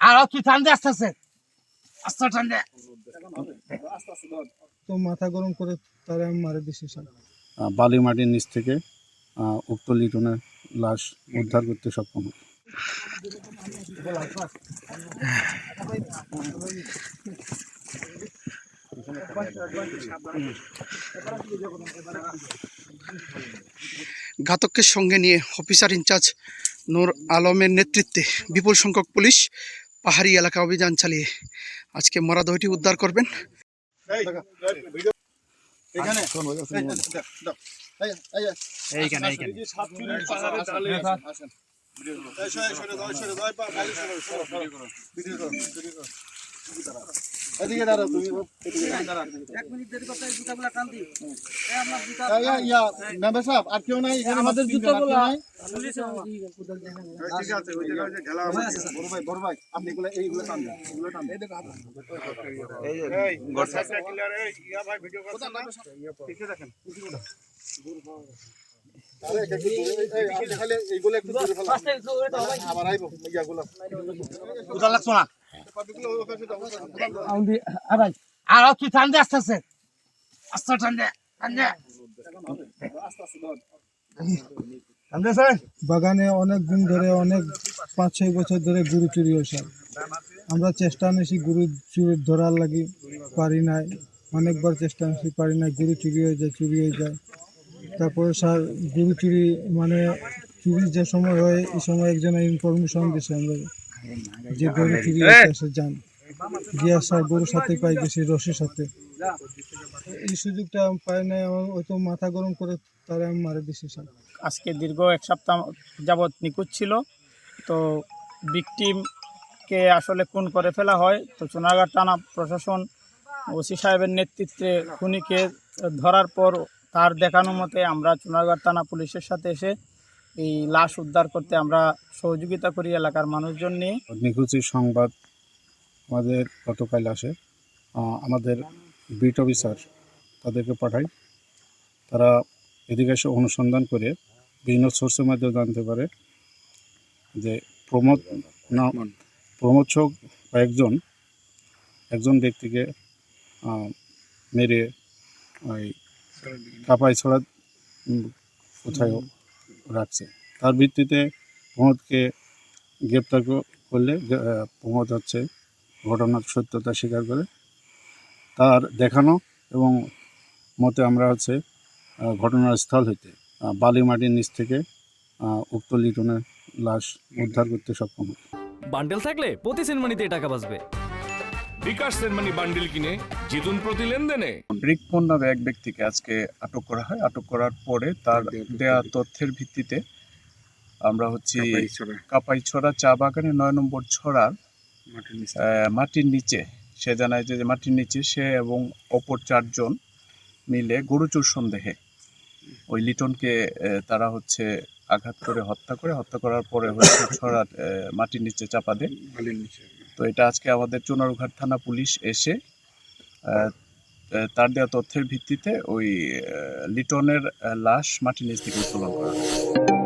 আর তুই টান দে আস্তে আস্তে আস্তে টান দে। তো মাথা গরম করে তারা আমি মারে দিছি স্যার। বালি মাটির নিচ থেকে উক্ত লিটনের লাশ উদ্ধার করতে সক্ষম হয়। ঘাতককে সঙ্গে নিয়ে অফিসার ইনচার্জ নূর আলমের নেতৃত্বে বিপুল সংখ্যক পুলিশ পাহাড়ি এলাকা অভিযান চালিয়ে আজকে মরদেহটি উদ্ধার করবেন। আর কেউ নাই আমাদের জুতোগুলো বড় ভাই আপনি এগুলো এইগুলো টান দেন, এগুলো টান দেন। এই গর্ষা ক্লিয়ার এই ইয়া ভাই ভিডিও করছেন না ঠিক আছে দেখেন আরে একটু এই আপনি খালি এইগুলো একটু দূরে ফেলান আবার আইবো ইয়াগুলো উদা লাগছ না আর তুই টান দে আস্তে আস্তে আস্তে টান দে টান দে টান দে স্যার। বাগানে অনেক দিন ধরে অনেক 5-6 বছর ধরে গরু চুরি হয় স্যার। আমরা চেষ্টা নিয়েছি গরু চুরি ধরার লাগি, পারি নাই। অনেকবার চেষ্টা নিয়েছি, পারি নাই। গরু চুরি হয়ে যায়। তারপরে স্যার গরু চুরি মানে চুরি যে সময় হয় এই সময় একজনের ইনফরমেশন দিয়েছে আমরা যে গরু চুরি হচ্ছে যান গিয়া স্যার গরুর সাথে পাই গেছি রশির সাথে। এই সুযোগটা পাই নাই, আমার হয়তো মাথা গরম করে তারা আমি মারে দিছি স্যার। আজকে দীর্ঘ 1 সপ্তাহ যাবৎ নিখোঁজ ছিল। তো ভিকটিমকে আসলে খুন করে ফেলা হয়। তো সোনারগাঁ থানা প্রশাসন ওসি সাহেবের নেতৃত্বে খুনিকে ধরার পর তার দেখানো মতে আমরা সোনারগাঁ থানা পুলিশের সাথে এসে এই লাশ উদ্ধার করতে আমরা সহযোগিতা করি এলাকার মানুষজন নিয়ে। নিখোঁজের সংবাদ আমাদের গতকাল আসে, আমাদের বিট অফিসার তাদেরকে পাঠাই। তারা এদিকে এসে অনুসন্ধান করে বিভিন্ন সোর্সের মাধ্যমে জানতে পারে যে প্রমোদ ছোক বা একজন ব্যক্তিকে মেরে ওই কাপাইছড়া কোথায় রাখছে। তার ভিত্তিতে প্রমোদকে গ্রেপ্তার করলে প্রমোদ হচ্ছে ঘটনার সত্যতা স্বীকার করে। তার দেখানো এবং মতে আমরা হচ্ছে ঘটনার স্থল হইতে বালি মাটির নিচ থেকে উক্ত লিটনের লাশ উদ্ধার করতে সক্ষম হয়। বান্ডেল থাকলে প্রতি সেনমানিতে টাকা বাঁচবে। বিকাশ সেনমানি বান্ডেল কিনে জিতুন প্রতি লেনদেনে। রিকমন নামে এক ব্যক্তিকে আজকে আটক করা হয়। আটক করার পরে তার দেয়া তথ্যের ভিত্তিতে আমরা হচ্ছে কাপাইছড়া চা বাগানের 9 নম্বর ছড়ার মাটির নিচে সে জানায় যে মাটির নিচে সে এবং অপর 4 জন মিলে গরুচুর সন্দেহে ওই লিটনকে তারা হচ্ছে আঘাত করে হত্যা করার পরে হচ্ছে ছড়ার মাটির নিচে চাপা দেয়। তো এটা আজকে আমাদের চুনারুঘাট থানা পুলিশ এসে তার দেওয়া তথ্যের ভিত্তিতে ওই লিটনের লাশ মাটির নিচ থেকে উত্তোলন করা হয়।